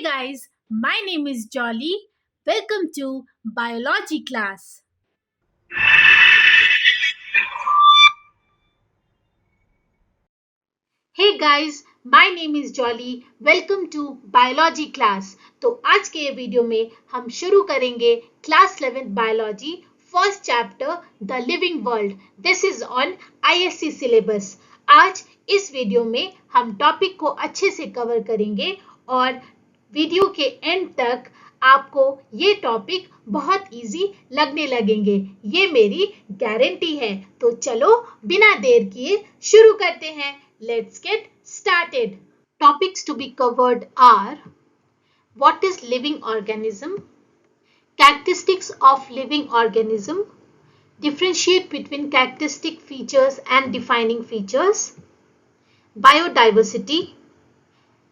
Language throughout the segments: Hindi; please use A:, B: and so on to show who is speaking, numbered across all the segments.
A: Hey guys, my name is Jolly. Welcome to Biology class.
B: Hey guys, my name is Jolly. Welcome to biology class. तो आज के ये वीडियो में हम शुरू करेंगे class 11 biology first chapter the living world. This is on ISC syllabus. आज इस वीडियो में हम टॉपिक को अच्छे से कवर करेंगे और वीडियो के एंड तक आपको ये टॉपिक बहुत इजी लगने लगेंगे, ये मेरी गारंटी है। तो चलो बिना देर किए शुरू करते हैं। Let's get started. Topics to be covered are: what is living organism, characteristics of living organism, differentiate between characteristic features and defining features, biodiversity,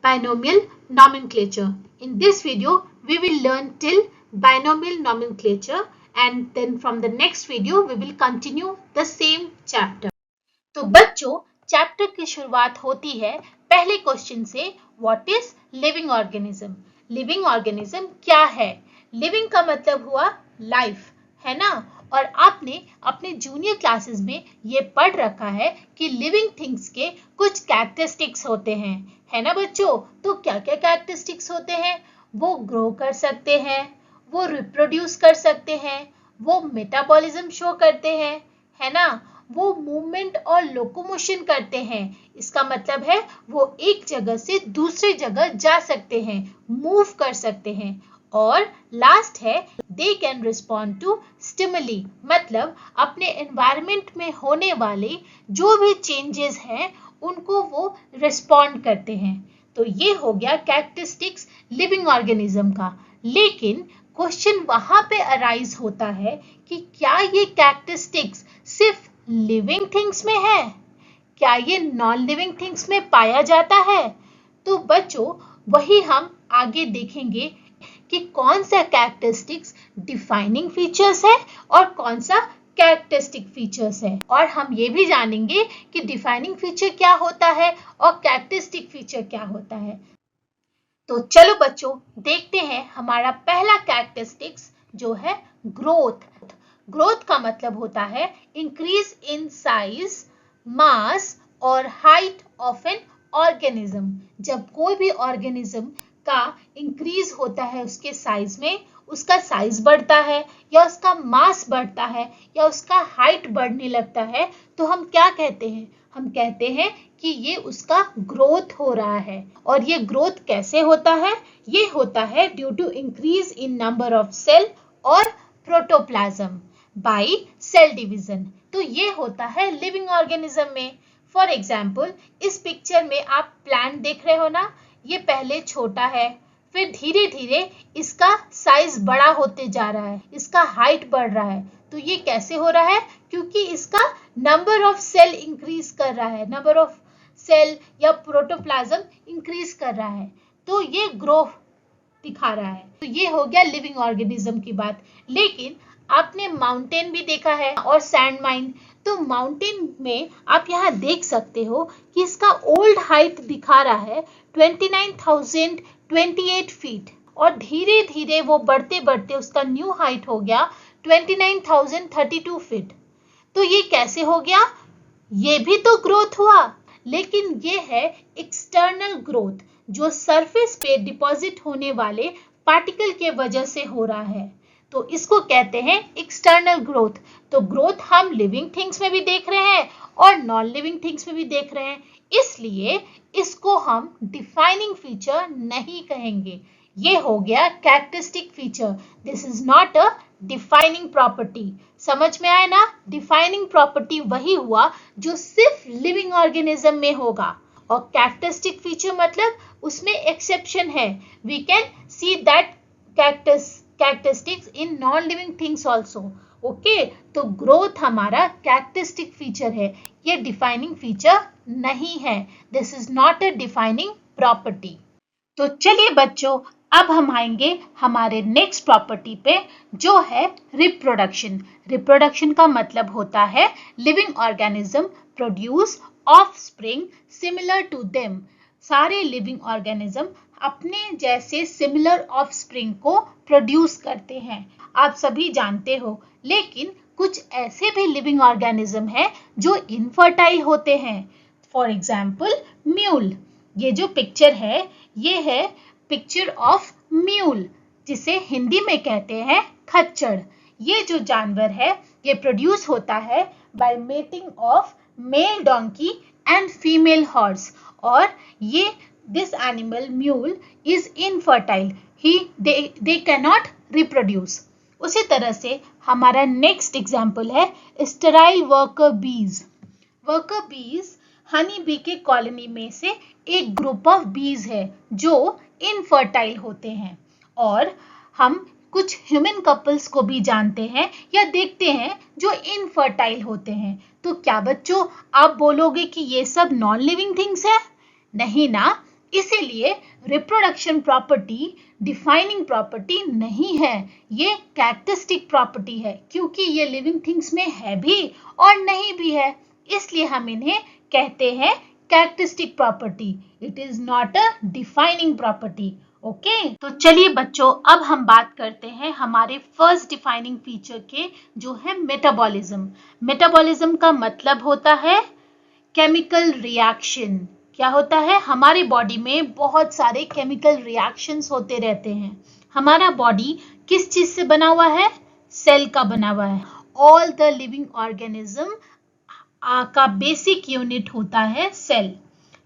B: binomial nomenclature. In this video, we will learn till binomial nomenclature, and then from the next video, we will continue the same chapter. तो बच्चों, चैप्टर की शुरुआत होती है पहले क्वेश्चन से, what is living organism. Living organism क्या है? लिविंग का मतलब हुआ लाइफ, है ना। और आपने अपने जूनियर क्लासेस में ये पढ़ रखा है कि लिविंग थिंग्स के कुछ कैरेक्टरिस्टिक्स होते हैं, है ना बच्चों। तो क्या क्या कैरेक्टरिस्टिक्स होते हैं? वो ग्रो कर सकते हैं, वो रिप्रोड्यूस कर सकते हैं, वो मेटाबॉलिज्म शो करते हैं, है ना, वो मूवमेंट और लोकोमोशन करते हैं। इसका मतलब है वो एक जगह से दूसरी जगह जा सकते हैं, मूव कर सकते हैं। और लास्ट है they can respond to stimuli, मतलब अपने एनवायरनमेंट में होने वाले जो भी चेंजेस हैं उनको वो रिस्पॉन्ड करते हैं। तो ये हो गया कैरेक्टरिस्टिक्स लिविंग ऑर्गेनिज्म का। लेकिन क्वेश्चन वहां पे अराइज होता है कि क्या ये कैरेक्टरिस्टिक्स सिर्फ लिविंग थिंग्स में है? क्या ये नॉन लिविंग थिंग्स में पाया जाता है? तो बच्चों, वही हम आगे देखेंगे कि कौन सा कैरेक्टरिस्टिक्स डिफाइनिंग फीचर्स है और कौन सा कैरेक्टरिस्टिक फीचर्स है। और हम ये भी जानेंगे कि डिफाइनिंग फीचर क्या होता है और कैरेक्टरिस्टिक फीचर क्या होता है। तो चलो बच्चों, देखते हैं हमारा पहला कैरेक्टरिस्टिक्स जो है ग्रोथ। ग्रोथ का मतलब होता है इंक्रीज इन साइज, मास और हाइट ऑफ एन ऑर्गेनिज्म। जब कोई भी ऑर्गेनिज्म का इंक्रीज होता है उसके साइज में, उसका साइज बढ़ता है या उसका मास बढ़ता है या उसका हाइट बढ़ने लगता है, तो हम क्या कहते हैं? हम कहते हैं कि ये उसका ग्रोथ हो रहा है। और ये ग्रोथ कैसे होता है? ये होता है due to increase in number of cell और प्रोटोप्लाज्म बाय सेल डिवीजन। तो ये होता है लिविंग ऑर्गेनिज्म में। फॉर एग्जाम्पल, इस पिक्चर में आप प्लांट देख रहे हो ना, ये पहले छोटा है, फिर धीरे धीरे इसका साइज बड़ा होते जा रहा है, इसका हाइट बढ़ रहा है। तो ये कैसे हो रहा है? क्योंकि इसका नंबर ऑफ सेल इंक्रीज कर रहा है, नंबर ऑफ सेल या प्रोटोप्लाज्म इंक्रीज कर रहा है, तो ये ग्रोथ दिखा रहा है। तो ये हो गया लिविंग ऑर्गेनिज्म की बात। लेकिन आपने माउंटेन भी देखा है और सैंड माइन। तो माउंटेन में आप यहाँ देख सकते हो कि इसका ओल्ड हाइट दिखा रहा है 29,028 फीट, और धीरे धीरे वो बढ़ते बढ़ते उसका न्यू हाइट हो गया 29,032 फीट। तो ये कैसे हो गया? ये भी तो ग्रोथ हुआ, लेकिन ये है एक्सटर्नल ग्रोथ, जो सरफेस पे डिपॉजिट होने वाले पार्टिकल के वजह से हो रहा है। तो इसको कहते हैं एक्सटर्नल ग्रोथ। तो ग्रोथ हम लिविंग थिंग्स में भी देख रहे हैं और नॉन लिविंग थिंग्स में भी देख रहे हैं, इसलिए इसको हम डिफाइनिंग फीचर नहीं कहेंगे। ये हो गया characteristic feature. This is not a defining property. समझ में आया ना? डिफाइनिंग प्रॉपर्टी वही हुआ जो सिर्फ लिविंग ऑर्गेनिज्म में होगा, और कैरेक्टरिस्टिक फीचर मतलब उसमें एक्सेप्शन है। We can see that characteristics in non-living things also. Okay, तो ग्रोथ हमारा कैरेक्टरिस्टिक फीचर है, ये डिफाइनिंग फीचर नहीं है। This is not a defining property. तो चलिए बच्चों, अब हम आएंगे हमारे नेक्स्ट प्रॉपर्टी पे, जो है रिप्रोडक्शन। रिप्रोडक्शन का मतलब होता है living organism produce offspring similar to them. सारे लिविंग ऑर्गेनिज्म
A: अपने जैसे सिमिलर ऑफस्प्रिंग को प्रोड्यूस करते हैं, आप सभी जानते हो। लेकिन कुछ ऐसे भी लिविंग ऑर्गेनिज्म है जो इनफर्टाइल होते हैं। For example mule. ये जो पिक्चर है ये है पिक्चर ऑफ म्यूल, जिसे हिंदी में कहते हैं खच्चर। ये जो जानवर है ये प्रोड्यूस होता है by mating of male donkey and female horse, और ये this animal mule is infertile. They cannot reproduce. उसी तरह से हमारा नेक्स्ट एग्जाम्पल है स्टेराइल वर्कर बीज। वर्कर बीज हनी बी के कॉलोनी में से एक ग्रुप ऑफ बीज है जो इनफर्टाइल होते हैं, और हम कुछ ह्यूमन कपल्स को भी जानते हैं या देखते हैं जो इनफर्टाइल होते हैं। तो क्या बच्चों आप बोलोगे कि ये सब नॉन लिविंग थिंग्स है? नहीं ना। इसीलिए रिप्रोडक्शन प्रॉपर्टी डिफाइनिंग प्रॉपर्टी नहीं है, ये कैरेक्टरिस्टिक प्रॉपर्टी है, क्योंकि ये लिविंग थिंग्स में है भी और नहीं भी है, इसलिए हम इन्हें कहते हैं characteristic property. It is not a defining property. Okay, तो चलिए बच्चों अब हम बात करते हैं हमारे फर्स्ट डिफाइनिंग फीचर के, जो है मेटाबॉलिज्म। मेटाबॉलिज्म का मतलब होता है केमिकल रिएक्शन। क्या होता है? हमारे बॉडी में बहुत सारे केमिकल रिएक्शंस होते रहते हैं। हमारा बॉडी किस चीज से बना हुआ है? सेल का बना हुआ है। ऑल द लिविंग ऑर्गेनिज्म का बेसिक यूनिट होता है cell.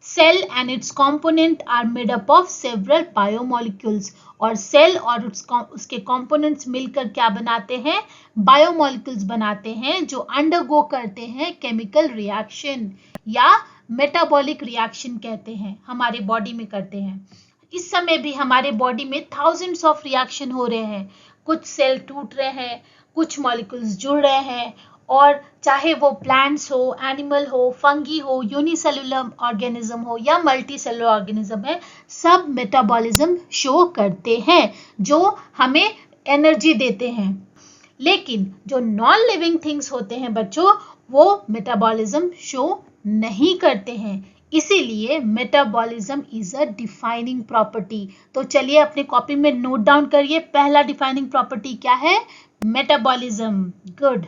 A: Cell and its component are made up of several biomolecules, और सेल और उसके कंपोनेंट्स मिलकर क्या बनाते हैं? बायोमोलिक्यूल्स बनाते हैं जो अंडरगो करते हैं केमिकल रिएक्शन या मेटाबॉलिक रिएक्शन कहते हैं, हमारे बॉडी में करते हैं। इस समय भी हमारे बॉडी में थाउजेंड्स ऑफ रिएक्शन हो रहे हैं। कुछ सेल टूट रहे हैं, कुछ मॉलिक्यूल्स जुड़ रहे हैं, और चाहे वो प्लांट्स हो, एनिमल हो, फंगी हो, यूनिसेलुलर ऑर्गेनिज्म हो या मल्टीसेलुलर ऑर्गेनिज्म है, सब मेटाबॉलिज्म शो करते हैं जो हमें एनर्जी देते हैं। लेकिन जो नॉन लिविंग थिंग्स होते हैं बच्चों, वो मेटाबॉलिज्म शो नहीं करते हैं। इसीलिए metabolism is a defining property. तो चलिए अपने कॉपी में नोट डाउन करिए, पहला डिफाइनिंग प्रॉपर्टी क्या है? मेटाबॉलिज्म। गुड।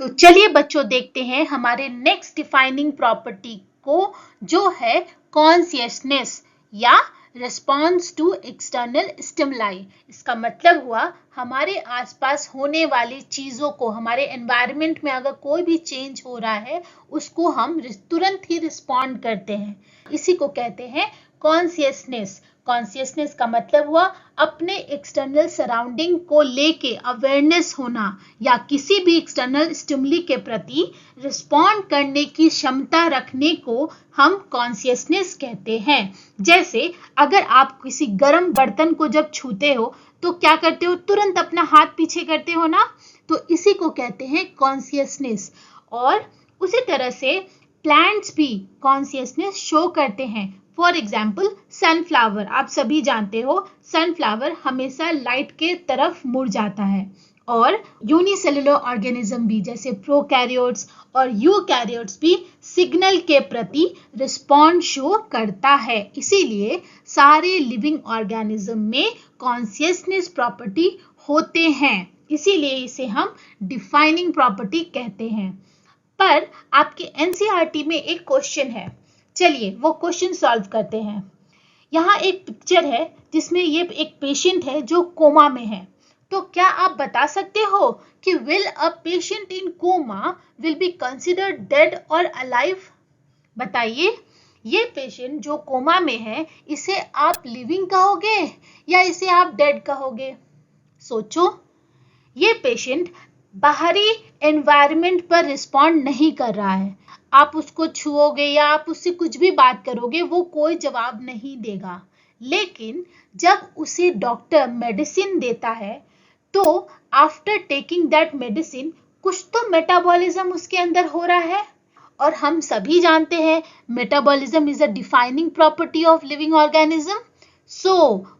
A: तो चलिए बच्चों देखते हैं हमारे नेक्स्ट डिफाइनिंग प्रॉपर्टी को, जो है कॉन्शियसनेस या रिस्पॉन्स टू एक्सटर्नल स्टिमुलाई। इसका मतलब हुआ हमारे आसपास होने वाली चीजों को, हमारे एनवायरनमेंट में अगर कोई भी चेंज हो रहा है उसको हम तुरंत ही रिस्पॉन्ड करते हैं। इसी को कहते हैं कॉन्शियसनेस। कॉन्शियसनेस का मतलब हुआ अपने एक्सटर्नल सराउंडिंग को लेके अवेयरनेस होना, या किसी भी एक्सटर्नल स्टिमुली के प्रति रिस्पॉन्ड करने की क्षमता रखने को हम कॉन्शियसनेस कहते हैं। जैसे अगर आप किसी गर्म बर्तन को जब छूते हो तो क्या करते हो? तुरंत अपना हाथ पीछे करते हो ना, तो इसी को कहते हैं कॉन्शियसनेस। और उसी तरह से प्लांट्स भी कॉन्शियसनेस शो करते हैं। फॉर एग्जाम्पल सनफ्लावर, आप सभी जानते हो सनफ्लावर हमेशा लाइट के तरफ मुड़ जाता है। और यूनिसेलुलर ऑर्गेनिज्म भी, जैसे प्रोकैरियोट्स और यूकैरियोट्स भी सिग्नल के प्रति रिस्पॉन्ड शो करता है। इसीलिए सारे लिविंग ऑर्गेनिज्म में कॉन्शियसनेस प्रॉपर्टी होते हैं, इसीलिए इसे हम डिफाइनिंग प्रॉपर्टी कहते हैं। पर आपके एनसीईआरटी में एक क्वेश्चन है, चलिए वो क्वेश्चन सॉल्व करते हैं। यहाँ एक पिक्चर है जिसमें ये एक पेशेंट है जो कोमा में है। तो क्या आप बता सकते हो कि will a patient in coma will be considered dead और अलाइव? बताइए, ये पेशेंट जो कोमा में है इसे आप लिविंग कहोगे या इसे आप डेड कहोगे? सोचो। ये पेशेंट बाहरी एनवायरनमेंट पर रिस्पॉन्ड नहीं कर रहा है। आप उसको छुओगे या आप उससे कुछ भी बात करोगे वो कोई जवाब नहीं देगा। लेकिन जब उसे डॉक्टर मेडिसिन देता है तो आफ्टर टेकिंग दैट मेडिसिन कुछ तो मेटाबॉलिज्म उसके अंदर हो रहा है। और हम सभी जानते हैं metabolism is a defining property of living organism. So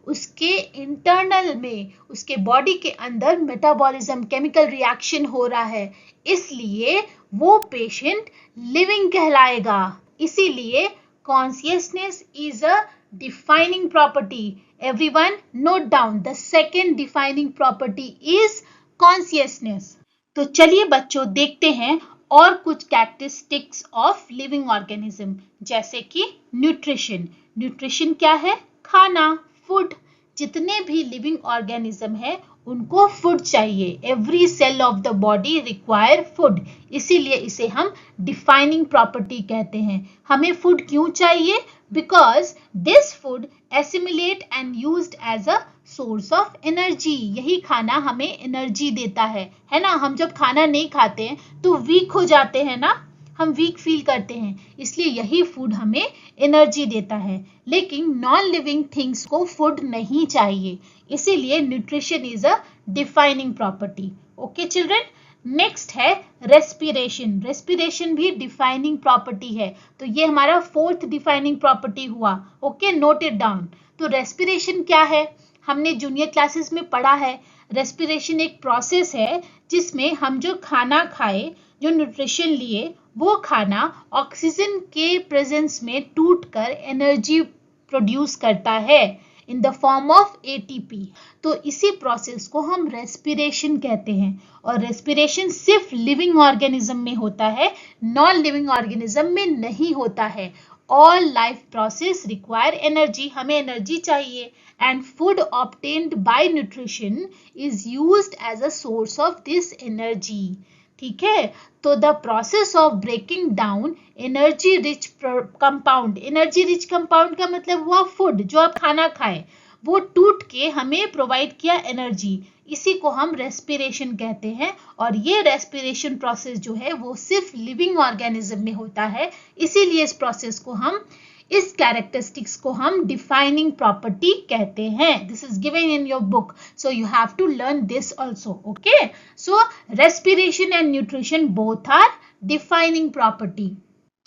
A: उसके इंटरनल में, उसके बॉडी के अंदर मेटाबॉलिज्म केमिकल रिएक्शन हो रहा है, इसलिए वो पेशेंट लिविंग कहलाएगा। इसीलिए consciousness is a defining property. Everyone note down, the second defining property is consciousness. तो चलिए बच्चों देखते हैं और कुछ कैरेक्टरिस्टिक्स ऑफ लिविंग ऑर्गेनिज्म, जैसे कि न्यूट्रिशन. न्यूट्रिशन क्या है? खाना, फूड. जितने भी लिविंग ऑर्गेनिज्म है उनको फूड चाहिए. Every cell of the body require food. इसीलिए इसे हम डिफाइनिंग प्रॉपर्टी कहते हैं. हमें फूड क्यों चाहिए? Because this food assimilate and used as a source of energy. यही खाना हमें एनर्जी देता है ना. हम जब खाना नहीं खाते हैं तो वीक हो जाते हैं ना, हम वीक फील करते हैं, इसलिए यही फूड हमें एनर्जी देता है. लेकिन नॉन लिविंग थिंग्स को फूड नहीं चाहिए, इसीलिए nutrition is a defining property. Okay children. Next है रेस्पिरेशन. रेस्पिरेशन भी डिफाइनिंग प्रॉपर्टी है. तो ये हमारा फोर्थ डिफाइनिंग प्रॉपर्टी हुआ. Okay, note it down. तो रेस्पिरेशन क्या है? हमने जूनियर क्लासेस में पढ़ा है. रेस्पिरेशन एक प्रोसेस है जिसमें हम जो खाना खाए, जो न्यूट्रिशन लिए, वो खाना ऑक्सीजन के प्रेजेंस में टूटकर एनर्जी प्रोड्यूस करता है in the form of ATP. तो इसी प्रोसेस को हम रेस्पिरेशन कहते हैं. और रेस्पिरेशन सिर्फ लिविंग ऑर्गेनिज्म में होता है, नॉन लिविंग ऑर्गेनिज्म में नहीं होता है. All life process require energy. हमें एनर्जी चाहिए, and food obtained by nutrition is used as a source of this energy. ठीक है. तो the process of breaking down energy rich compound. energy rich compound का मतलब हुआ फूड. जो आप खाना खाए वो टूट के हमें प्रोवाइड किया एनर्जी, इसी को हम रेस्पिरेशन कहते हैं. और ये रेस्पिरेशन प्रोसेस जो है वो सिर्फ लिविंग ऑर्गेनिज्म में होता है, इसीलिए इस प्रोसेस को हम, इस कैरेक्टरिस्टिक्स को हम डिफाइनिंग प्रॉपर्टी कहते हैं. This is given in your book, so you have to learn this also. Okay, so respiration and nutrition both are defining property.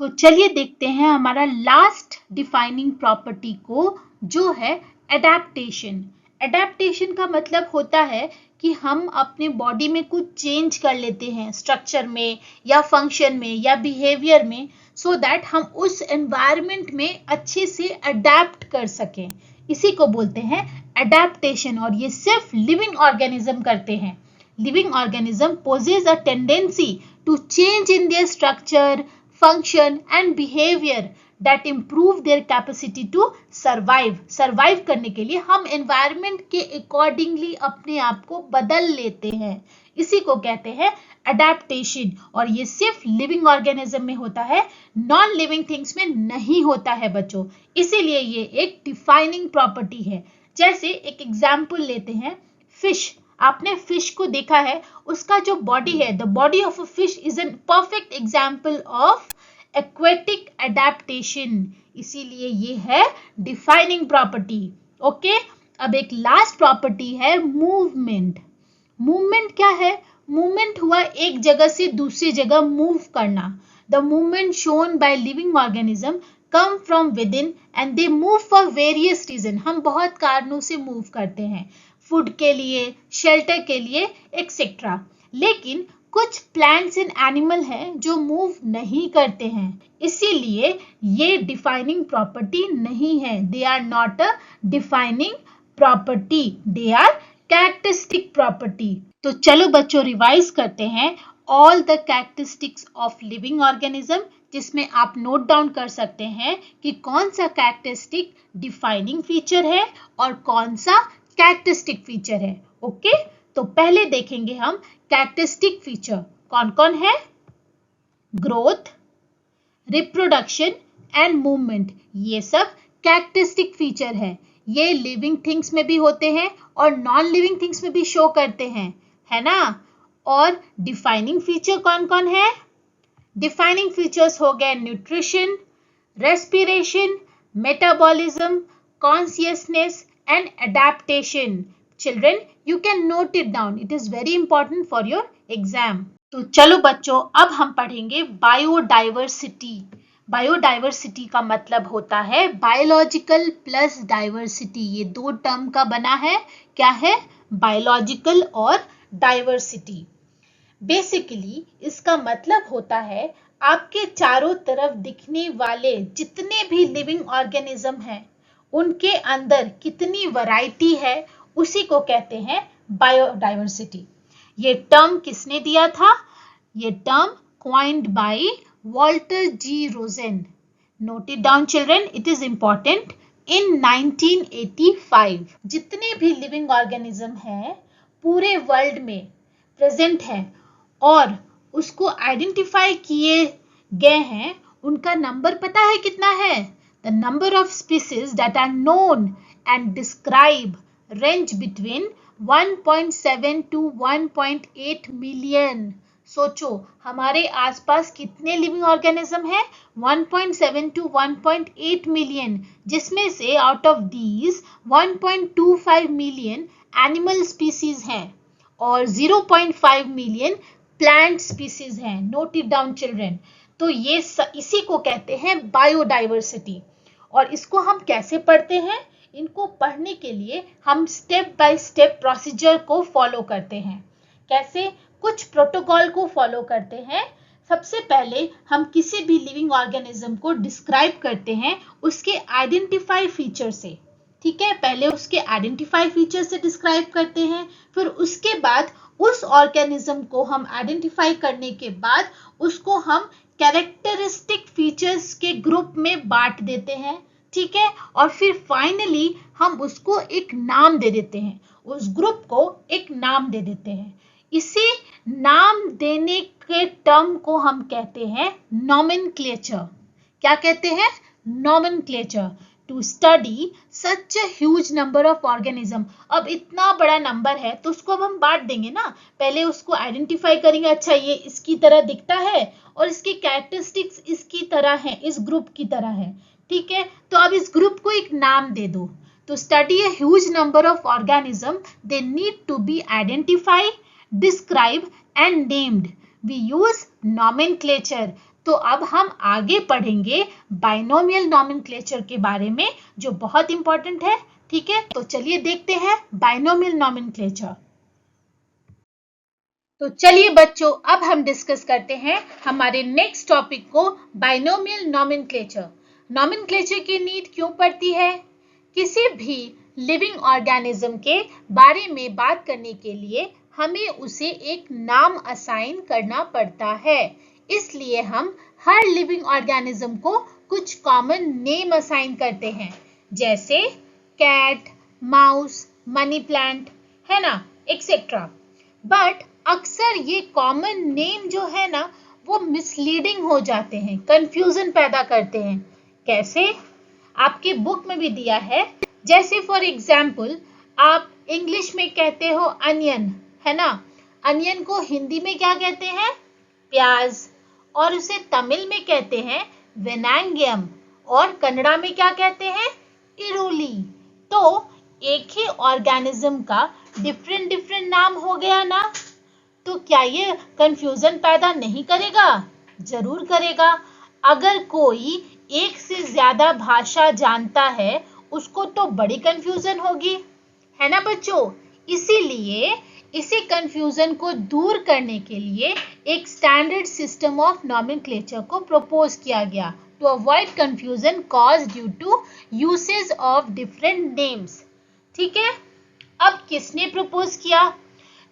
A: तो चलिए देखते हैं हमारा लास्ट डिफाइनिंग प्रॉपर्टी को, जो है एडेप्टेशन. एडेप्टेशन का मतलब होता है कि हम अपने बॉडी में कुछ चेंज कर लेते हैं, स्ट्रक्चर में या फंक्शन में या बिहेवियर में, सो दैट हम उस एनवायरनमेंट में अच्छे से अडेप्ट कर सकें. इसी को बोलते हैं अडेप्टेशन. और ये सिर्फ लिविंग ऑर्गेनिज्म करते हैं. Living organism posses a tendency to change in their structure, function and behaviour that improve their capacity to survive. Survive करने के लिए हम एनवायरनमेंट के अकॉर्डिंगली अपने आप को बदल लेते हैं, इसी को कहते हैं अडेप्टेशन. और ये सिर्फ लिविंग ऑर्गेनिज्म में होता है, नॉन लिविंग थिंग्स में नहीं होता है बच्चों. इसीलिए ये एक डिफाइनिंग प्रॉपर्टी है. जैसे एक एग्जाम्पल लेते हैं, फिश. आपने फिश को देखा है, उसका जो बॉडी है, the body of a fish is an perfect example of aquatic adaptation. इसीलिए ये है डिफाइनिंग प्रॉपर्टी. ओके, अब एक लास्ट प्रॉपर्टी है मूवमेंट. मूवमेंट क्या है? मूवमेंट हुआ एक जगह से दूसरी जगह मूव करना. The movement shown by living organism come from within and they move for various reason. हम बहुत कारणों से मूव करते हैं, फूड के लिए, शेल्टर के लिए, एक्सेट्रा. लेकिन कुछ प्लांट्स एंड एनिमल हैं जो मूव नहीं करते हैं, इसीलिए ये डिफाइनिंग प्रॉपर्टी नहीं है. They are not a defining property, they are characteristic property. तो चलो बच्चों रिवाइज करते हैं all the characteristics of living organism, जिसमें आप नोट डाउन कर सकते हैं कि कौन सा कैरेक्टरिस्टिक डिफाइनिंग फीचर है और कौन सा कैरेक्टरिस्टिक फीचर है. ओके, तो पहले देखेंगे हम कैरेक्टरिस्टिक फीचर कौन कौन है. ग्रोथ, रिप्रोडक्शन एंड मूवमेंट, ये सब कैरेक्टरिस्टिक फीचर है. ये लिविंग थिंग्स में भी होते हैं और नॉन लिविंग थिंग्स में भी शो करते हैं, है ना. और डिफाइनिंग फीचर कौन कौन है? डिफाइनिंग फीचर्स हो गए nutrition, respiration, metabolism, consciousness and adaptation. Children, you can note it down. It is very important for your exam. तो चलो बच्चों, अब हम पढ़ेंगे बायोडाइवर्सिटी. बायोडाइवर्सिटी का मतलब होता है बायोलॉजिकल प्लस डाइवर्सिटी. ये दो टर्म का बना है. क्या है? बायोलॉजिकल और डाइवर्सिटी. बेसिकली इसका मतलब होता है आपके चारों तरफ दिखने वाले जितने भी लिविंग ऑर्गेनिज्म हैं उनके अंदर कितनी वैरायटी है, उसी को कहते हैं बायोडाइवर्सिटी। ये टर्म किसने दिया था? ये term coined by Walter G. Rosen. Note it down children, it is important. In 1985 जितने भी लिविंग ऑर्गेनिज्म हैं पूरे वर्ल्ड में प्रेजेंट हैं और उसको आइडेंटिफाई किए गए हैं, उनका नंबर पता है कितना है? The number of species that are known and described range between 1.7 to 1.8 million. सोचो हमारे आसपास कितने लिविंग ऑर्गेनिज्म हैं? 1.7 to 1.8 मिलियन, जिसमें से out of these 1.25 million animal species हैं और 0.5 मिलियन प्लांट स्पीसीज हैं। Note it down children. तो ये इसी को कहते हैं बायोडाइवर्सिटी। और इसको हम कैसे पढ़ते हैं? इनको पढ़ने के लिए हम स्टेप बाय स्टेप प्रोसीजर को फॉलो करते हैं। कैसे? कुछ प्रोटोकॉल को फॉलो करते हैं। सबसे पहले हम किसी भी लिविंग ऑर्गेनिज्म को डिस्क्राइब करते हैं उसके आइडेंटिफाई फीचर से। ठीक है, पहले उसके आइडेंटिफाई फीचर से डिस्क्राइब करते हैं, फिर उसके बाद उस ऑर्गेनिज्म को हम आइडेंटिफाई करने के बाद उसको हम कैरेक्टरिस्टिक फीचर्स के ग्रुप में बांट देते हैं। ठीक है, और फिर फाइनली हम उसको एक नाम दे देते हैं, उस ग्रुप को एक नाम दे देते हैं। इसी नाम देने के टर्म को हम कहते हैं नॉमेनक्लेचर। क्या कहते हैं? Nomenclature. To study such a huge number of organism. अब इतना बड़ा नंबर है तो उसको अब हम बांट देंगे ना। पहले उसको आइडेंटिफाई करेंगे, अच्छा ये इसकी तरह दिखता है और इसकी कैरेक्टरिस्टिक्स इसकी तरह है, इस ग्रुप की तरह है। ठीक है, तो अब इस ग्रुप को एक नाम दे दो। तो study a huge number of organism, they need to be identify, describe and named. We use nomenclature. तो अब हम आगे पढ़ेंगे बाइनोमियल नॉमेनक्लेचर के बारे में, जो बहुत इंपॉर्टेंट है। ठीक है, तो चलिए देखते हैं बाइनोमियल नॉमेनक्लेचर। तो चलिए बच्चों, अब हम डिस्कस करते हैं हमारे नेक्स्ट टॉपिक को, बाइनोमियल नॉमेनक्लेचर। नॉमेनक्लेचर की नीड क्यों पड़ती है? किसी भी लिविंग ऑर्गेनिज्म के बारे में बात करने के लिए हमें उसे एक नाम असाइन करना पड़ता है। इसलिए हम हर लिविंग ऑर्गेनिज्म को कुछ कॉमन नेम असाइन करते हैं, जैसे कैट, माउस, मनी प्लांट, है ना, एक्सेट्रा। बट अक्सर ये कॉमन नेम जो है ना, वो मिसलीडिंग हो जाते हैं, कंफ्यूजन पैदा करते हैं। कैसे? आपके बुक में भी दिया है। जैसे फॉर एग्जाम्पल आप इंग्लिश में कहते हो अनियन, है ना, अनियन को हिंदी में क्या कहते हैं? प्याज। और उसे तमिल में कहते हैं वेनांगियम और कन्नड़ा में क्या कहते हैं? इरोली। तो एक ही ऑर्गेनिज्म का डिफरेंट नाम हो गया ना, तो क्या ये कंफ्यूजन पैदा नहीं करेगा? जरूर करेगा। अगर कोई एक से ज्यादा भाषा जानता है उसको तो बड़ी कंफ्यूजन होगी, है ना बच्चों। इसीलिए इसी कंफ्यूजन को दूर करने के लिए एक स्टैंडर्ड सिस्टम ऑफ नॉमेनक्लेचर को प्रपोज किया गया to avoid confusion caused due to usage of different names. ठीक है, अब किसने प्रपोज किया?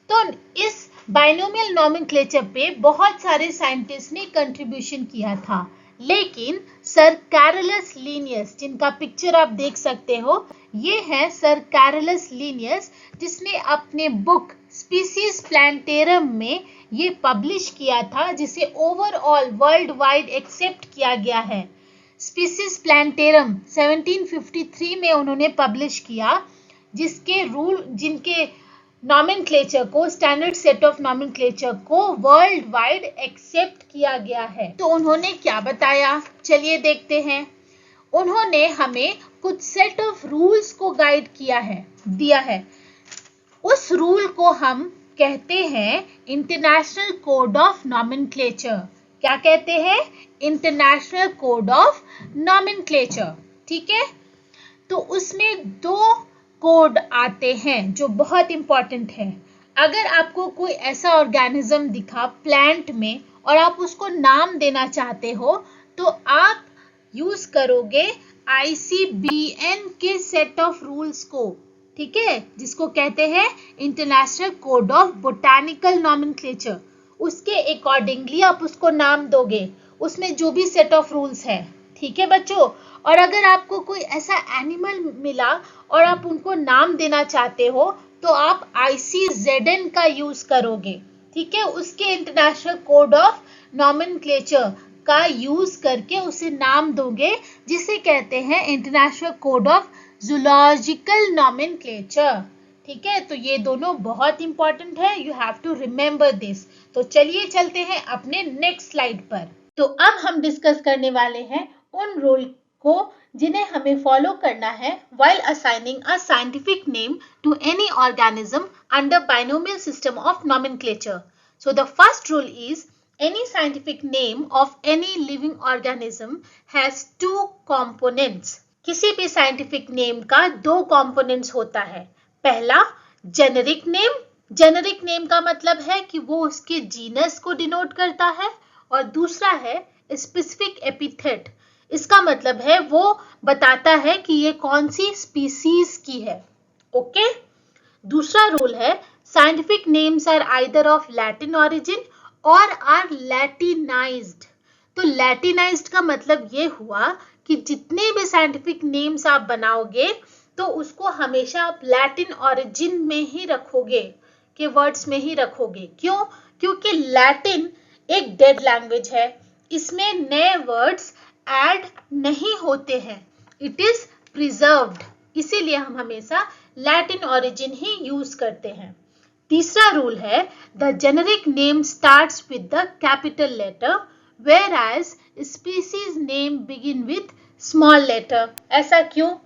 A: तो इस बाइनोमियल नॉमेनक्लेचर पे बहुत सारे साइंटिस्ट ने कंट्रीब्यूशन किया था, लेकिन सर कैरोलस लिनियस, जिनका पिक्चर आप देख सकते हो, ये है सर कैरोलस लिनियस, जिसने अपने बुक स्पीसीज प्लांटेरम में ये पब्लिश किया था, जिसे ओवरऑल वर्ल्ड वाइड एक्सेप्ट किया गया है। स्पीसीज प्लांटेरम 1753 में उन्होंने पब्लिश किया, जिनके नॉमेनक्लेचर को, स्टैंडर्ड सेट ऑफ नॉमेनक्लेचर को वर्ल्ड वाइड एक्सेप्ट किया गया है। तो उन्होंने क्या बताया, चलिए देखते हैं। उन्होंने हमें कुछ सेट ऑफ रूल्स को गाइड दिया है। उस रूल को हम कहते हैं इंटरनेशनल कोड ऑफ नॉमेनक्लेचर। क्या कहते हैं? International code of nomenclature. ठीक है, तो उसमें 2 कोड आते हैं जो बहुत इंपॉर्टेंट है। अगर आपको कोई ऐसा ऑर्गेनिज्म दिखा प्लांट में और आप उसको नाम देना चाहते हो, तो आप यूज करोगे ICBN के सेट ऑफ रूल्स को, ठीक है, जिसको कहते हैं international code of botanical nomenclature, उसके अकॉर्डिंगली आप उसको नाम दोगे, उसमें जो भी सेट ऑफ रूल्स है, ठीक है बच्चों। और अगर आपको कोई ऐसा एनिमल मिला और आप उनको नाम देना चाहते हो तो आप ICZN का यूज करोगे, ठीक है, उसके इंटरनेशनल कोड ऑफ नॉमेनक्लेचर का यूज करके उसे नाम दोगे, जिसे कहते हैं international code of zoological nomenclature, ठीक है। तो ये दोनों बहुत इंपॉर्टेंट है, you have to remember this. तो चलिए चलते हैं अपने नेक्स्ट स्लाइड पर। तो अब हम डिस्कस करने वाले हैं उन रूल को जिन्हें हमें फॉलो करना है while assigning a scientific name to any organism under binomial system of nomenclature. So the first rule is any scientific name of any living organism has two components. किसी भी scientific name का दो components होता है। पहला जेनेरिक नेम, जेनेरिक नेम का मतलब है कि वो उसके जीनस को डिनोट करता है, और दूसरा है स्पेसिफिक एपिथेट, इसका मतलब है वो बताता है कि ये कौन सी स्पीसीज की है, ओके। दूसरा रूल है scientific names are either of Latin origin और आर लैटिनाइज्ड। तो लैटिनाइज्ड का मतलब ये हुआ कि जितने भी साइंटिफिक नेम्स आप बनाओगे तो उसको हमेशा आप लैटिन ओरिजिन में ही रखोगे, के वर्ड्स में ही रखोगे। क्यों? क्योंकि लैटिन एक डेड लैंग्वेज है, इसमें नए वर्ड्स ऐड नहीं होते हैं, इट इज प्रिजर्व्ड, इसीलिए हम हमेशा लैटिन ओरिजिन ही यूज करते हैं। तीसरा रूल है the generic name starts with the capital letter whereas species name begin with small letter. ऐसा क्यों?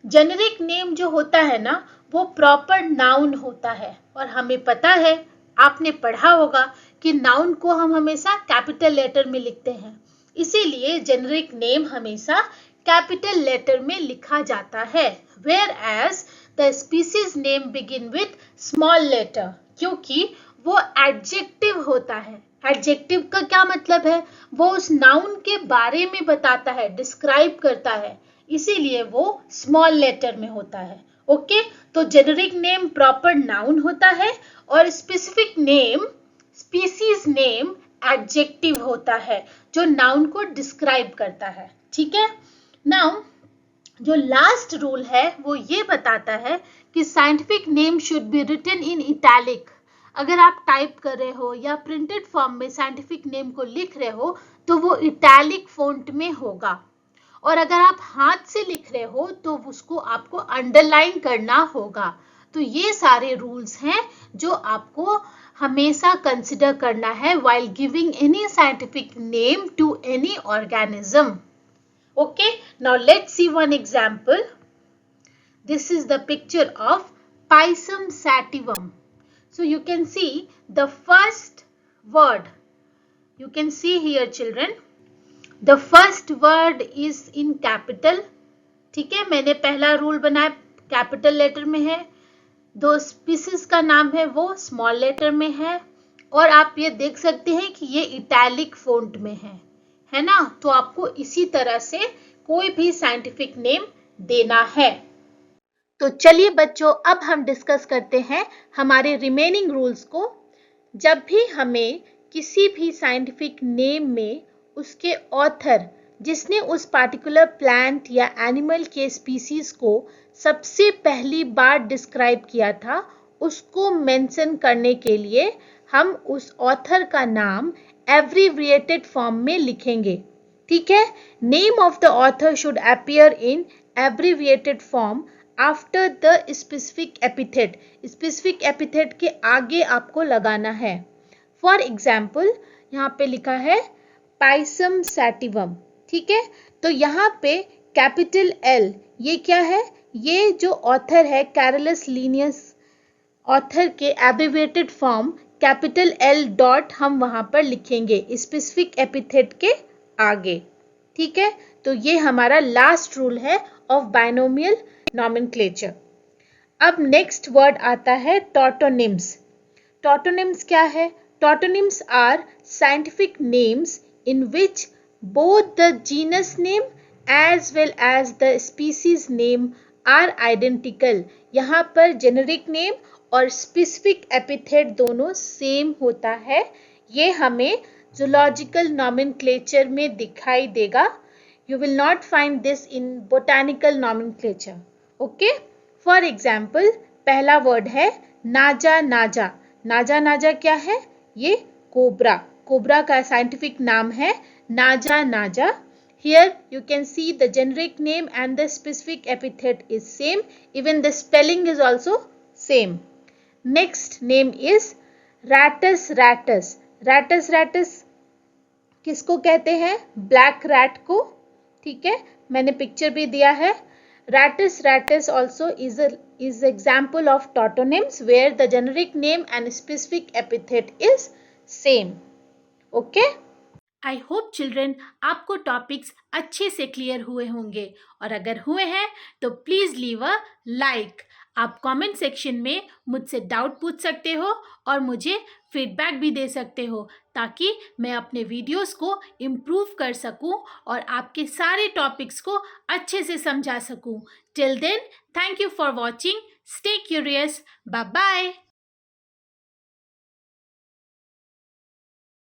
A: जेनेरिक नेम जो होता है ना वो प्रॉपर नाउन होता है, और हमें पता है, आपने पढ़ा होगा कि नाउन को हम हमेशा कैपिटल लेटर में लिखते हैं, इसीलिए जेनेरिक नेम हमेशा कैपिटल लेटर में लिखा जाता है। Whereas the species name begin with small letter, क्योंकि वो एडजेक्टिव होता है। एडजेक्टिव का क्या मतलब है? वो उस नाउन के बारे में बताता है, डिस्क्राइब करता है, इसीलिए वो स्मॉल लेटर में होता है, ओके। तो जेनेरिक नेम प्रॉपर नाउन होता है और specific name, species name adjective होता है जो नाउन को डिस्क्राइब करता है, ठीक है। नाउ जो लास्ट रूल है वो ये बताता है कि scientific name should be written in italic. अगर आप टाइप कर रहे हो या प्रिंटेड फॉर्म में साइंटिफिक नेम को लिख रहे हो तो वो इटैलिक फॉन्ट में होगा, और अगर आप हाथ से लिख रहे हो तो उसको आपको अंडरलाइन करना होगा। तो ये सारे रूल्स हैं जो आपको हमेशा कंसिडर करना है while giving any scientific name to any organism. Okay, now let's see one example. This is the picture of Pisum sativum. So you can see the first word. You can see here children. The first word is in capital. ठीक है, मैंने पहला रूल बनाया कैपिटल लेटर में है, दो स्पीसीज का नाम है वो स्मॉल लेटर में है, और आप ये देख सकते हैं कि ये इटैलिक फॉन्ट में है ना। तो आपको इसी तरह से कोई भी साइंटिफिक नेम देना है। तो चलिए बच्चों, अब हम डिस्कस करते हैं हमारे रिमेनिंग रूल्स को। जब भी हमें किसी भी साइंटिफिक नेम में उसके ऑथर, जिसने उस पार्टिकुलर प्लांट या एनिमल के स्पीसीज को सबसे पहली बार डिस्क्राइब किया था, उसको मेंशन करने के लिए हम उस ऑथर का नाम एब्रिविएटेड फॉर्म में लिखेंगे, ठीक है। Name of the author should appear in abbreviated form after the specific epithet. Specific epithet के आगे आपको लगाना है। फॉर एग्जाम्पल यहाँ पे लिखा है पाइसम सैटिवम, ठीक है। तो यहाँ पे कैपिटल एल, ये क्या है? ये जो ऑथर है कैरोलस लिनियस, ऑथर के abbreviated form capital L dot हम वहां पर लिखेंगे स्पेसिफिक एपिथेट के आगे, ठीक है। तो ये हमारा लास्ट रूल है ऑफ बाइनोमियल नॉमेनक्लेचर। अब नेक्स्ट वर्ड आता है टॉटोनिम्स। टॉटोनिम्स क्या है? Tautonyms are scientific names in which both the genus name as well as the species name are identical. यहाँ पर जेनेरिक नेम और स्पेसिफिक एपिथेट दोनों सेम होता है. ये हमें zoological nomenclature में दिखाई देगा. You will not find this in botanical nomenclature. Okay? For example, पहला वर्ड है नाजा नाजा. नाजा नाजा क्या है? ये कोबरा. कोबरा का साइंटिफिक नाम है नाजा नाजा. Here you can see the generic name and the specific epithet is same. Even the spelling is also same. Next name is Rattus rattus. Rattus rattus किसको कहते हैं? ब्लैक रैट को. ठीक है, मैंने पिक्चर भी दिया है. Rattus rattus also is example of tautonyms where the generic name and specific epithet is same. Okay?
B: I hope children आपको टॉपिक्स अच्छे से क्लियर हुए होंगे, और अगर हुए हैं तो प्लीज़ लीव अ लाइक. आप कमेंट सेक्शन में मुझसे डाउट पूछ सकते हो और मुझे फीडबैक भी दे सकते हो, ताकि मैं अपने वीडियोस को इम्प्रूव कर सकूं और आपके सारे टॉपिक्स को अच्छे से समझा सकूं. Till then, thank you for watching. Stay curious. Bye bye.